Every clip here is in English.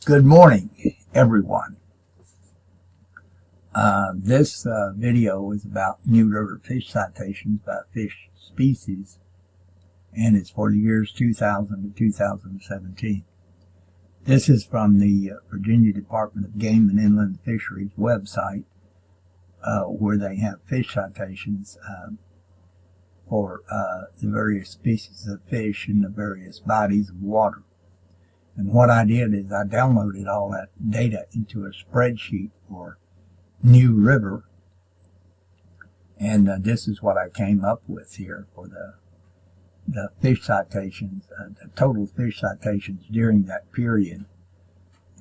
Good morning, everyone. This video is about New River fish citations by fish species, and it's for the years 2000 to 2017. This is from the Virginia Department of Game and Inland Fisheries website, where they have fish citations for the various species of fish in the various bodies of water. And what I did is I downloaded all that data into a spreadsheet for New River, and this is what I came up with here for the fish citations, the total fish citations during that period,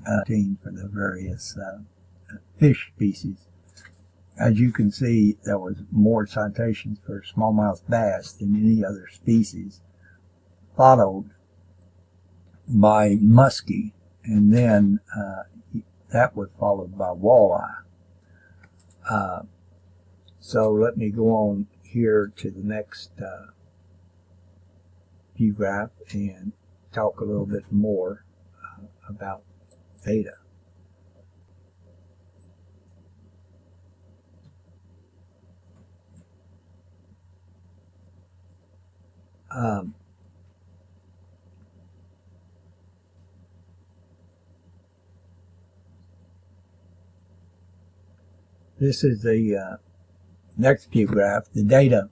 for the various fish species. As you can see, there was more citations for smallmouth bass than any other species, followed by muskie, and then that was followed by walleye. So let me go on here to the next view graph and talk a little bit more about data. This is the next view graph. The data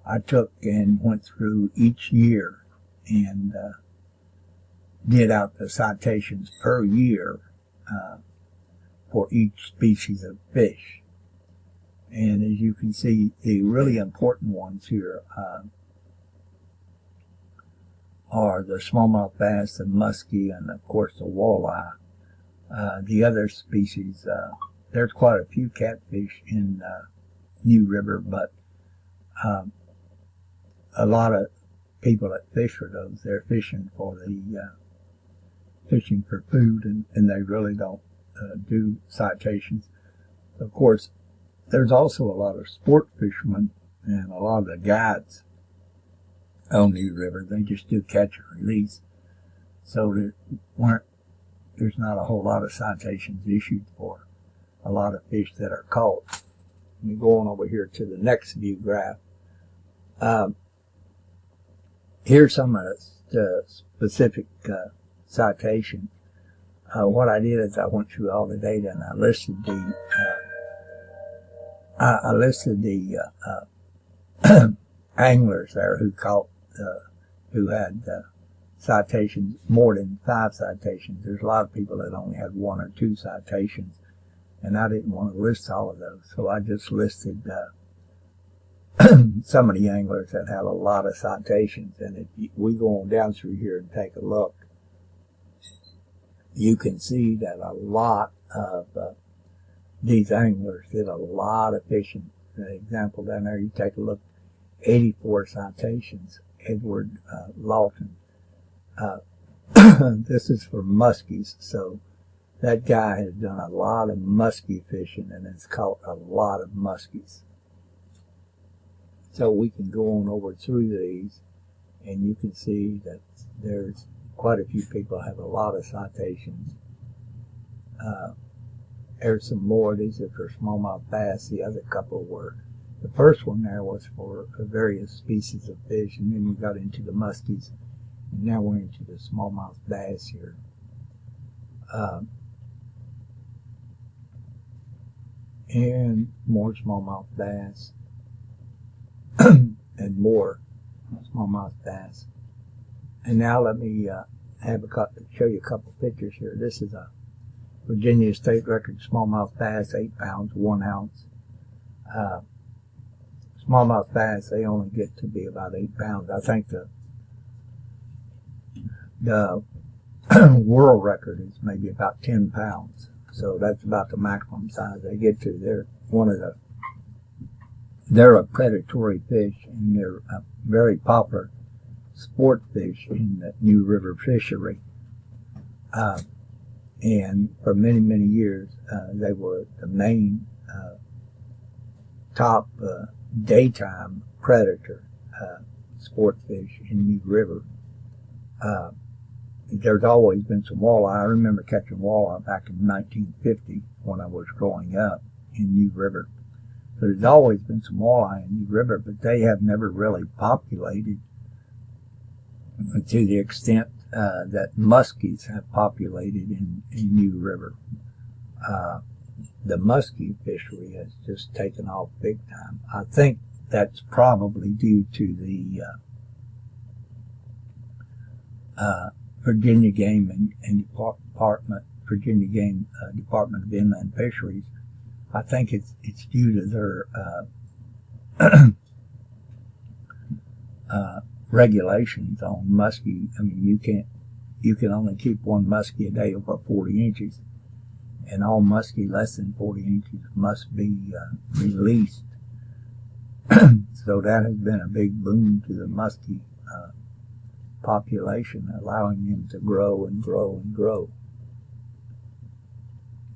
I took and went through each year and did out the citations per year for each species of fish. And as you can see, the really important ones here are the smallmouth bass, the muskie, and of course the walleye. The other species, there's quite a few catfish in New River, but a lot of people that fish for those, they're fishing for fishing for food, and they really don't do citations. Of course, there's also a lot of sport fishermen and a lot of the guides on New River. They just do catch and release, so there's not a whole lot of citations issued for a lot of fish that are caught. Let me go on over here to the next view graph. Here's some of the specific citations. What I did is I went through all the data and I listed the anglers there who caught, who had citations, more than 5 citations. There's a lot of people that only had 1 or 2 citations, and I didn't want to list all of those, so I just listed some of the anglers that had a lot of citations. And if we go on down through here and take a look, you can see that a lot of these anglers did a lot of fishing. For example, down there, you take a look, 84 citations. Edward Lawton. This is for muskies, so that guy has done a lot of muskie fishing and has caught a lot of muskies. So we can go on over through these, and you can see that there's quite a few people have a lot of citations. There's some more. These are for smallmouth bass. The other couple were, the first one there was for various species of fish, and then we got into the muskies, and now we're into the smallmouth bass here. And more smallmouth bass and more smallmouth bass. And now let me show you a couple pictures here. This is a Virginia state record smallmouth bass, 8 pounds, 1 ounce. Smallmouth bass, they only get to be about 8 pounds. I think the world record is maybe about 10 pounds. So that's about the maximum size they get to. They're a predatory fish, and they're a very popular sport fish in the New River fishery. And for many, many years, they were the main top daytime predator sport fish in New River. there's always been some walleye. I remember catching walleye back in 1950 when I was growing up in New River. So there's always been some walleye in New River, but they have never really populated to the extent that muskies have populated in New River. The muskie fishery has just taken off big time. I think that's probably due to the Virginia Game and Virginia Game Department of Inland Fisheries. I think it's due to their regulations on muskie. I mean, you can only keep one muskie a day over 40 inches, and all muskie less than 40 inches must be released. So that has been a big boon to the muskie population, allowing them to grow and grow and grow.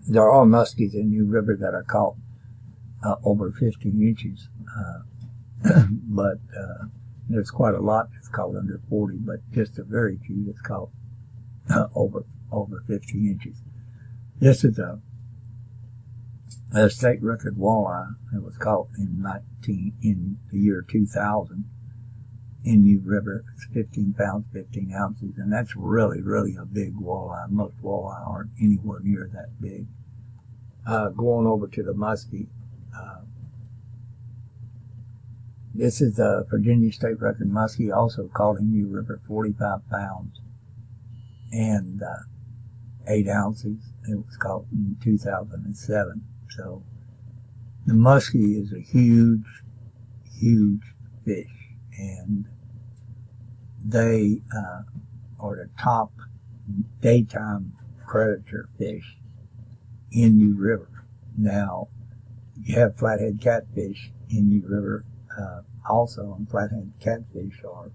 There are muskies in New River that are caught over 15 inches, but there's quite a lot that's caught under 40, but just a very few that's caught over 15 inches. This is a state record walleye that was caught in the year 2000 in New River. It's 15 pounds, 15 ounces, and that's really, really a big walleye. Most walleye aren't anywhere near that big. Going over to the muskie, this is a Virginia state record muskie, also caught in New River, 45 pounds and 8 ounces. It was caught in 2007. So the muskie is a huge, huge fish, and they are the top daytime predator fish in New River. Now, you have flathead catfish in New River also, and flathead catfish are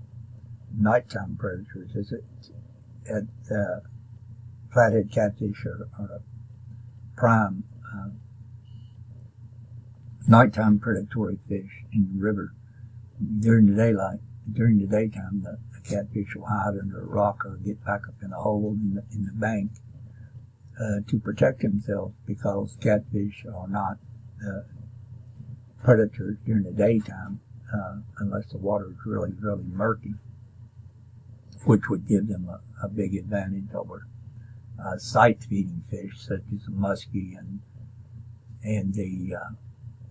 nighttime predators. Flathead catfish are a prime nighttime predatory fish in the river. During the daytime, the catfish will hide under a rock or get back up in a hole in the bank to protect themselves, because catfish are not predators during the daytime unless the water is really, really murky, which would give them a big advantage over sight-feeding fish such as the muskie and the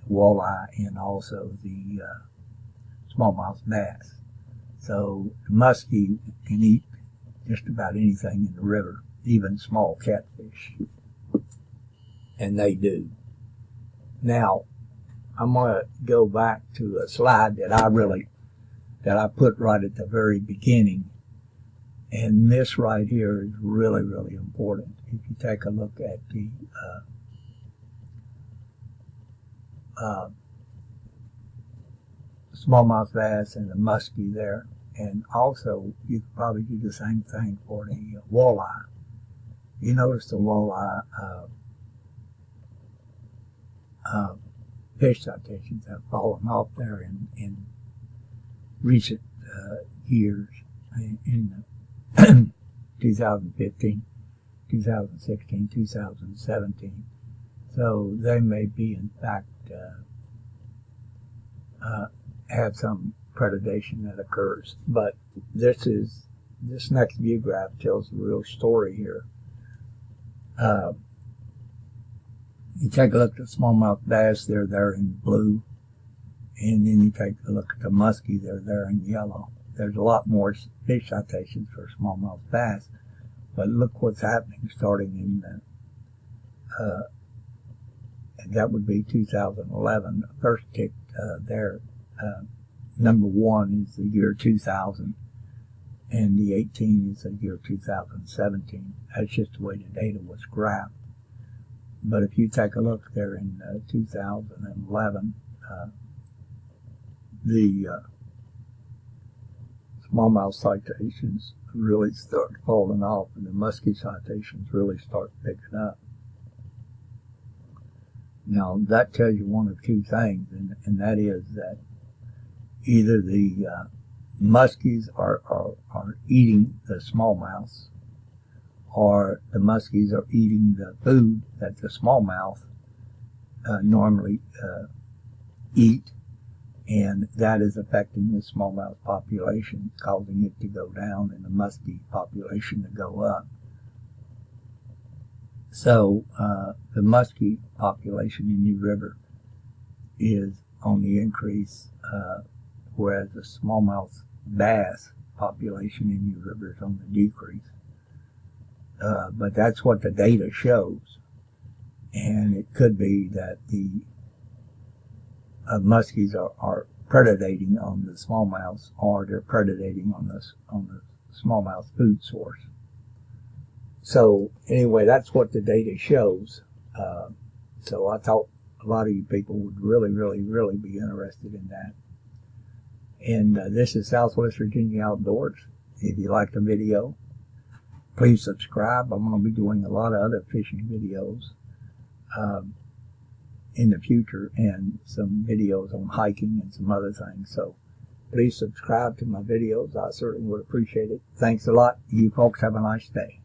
walleye, and also the smallmouth bass. So the muskie can eat just about anything in the river, even small catfish, and they do. Now, I'm going to go back to a slide that I put right at the very beginning, and this right here is really, really important. If you take a look at the smallmouth bass and the muskie there, and also you could probably do the same thing for the walleye. You notice the walleye fish citations have fallen off there in recent years, in 2015, 2016, 2017. So they may be, in fact, have some predation that occurs. But this next view graph tells the real story here. You take a look at the smallmouth bass, they're there in blue, and then you take a look at the muskie, they're there in yellow. There's a lot more fish citations for smallmouth bass, but look what's happening starting in and that would be 2011. The first tick there, number 1 is the year 2000, and the 18 is the year 2017. That's just the way the data was graphed. But if you take a look there in 2011, the smallmouth citations really start falling off, and the muskie citations really start picking up. Now, that tells you one of two things, and that is that either the muskies are eating the smallmouths, or the muskies are eating the food that the smallmouth normally eat, and that is affecting the smallmouth population, causing it to go down and the muskie population to go up. So the muskie population in New River is on the increase, whereas the smallmouth bass population in New River is on the decrease. But that's what the data shows. And it could be that the muskies are predating on the smallmouths, or they're predating on the smallmouth food source. So anyway, that's what the data shows. So I thought a lot of you people would really, really, really be interested in that. And this is Southwest Virginia Outdoors. If you like the video, please subscribe. I'm going to be doing a lot of other fishing videos in the future, and some videos on hiking and some other things. So please subscribe to my videos. I certainly would appreciate it. Thanks a lot. You folks have a nice day.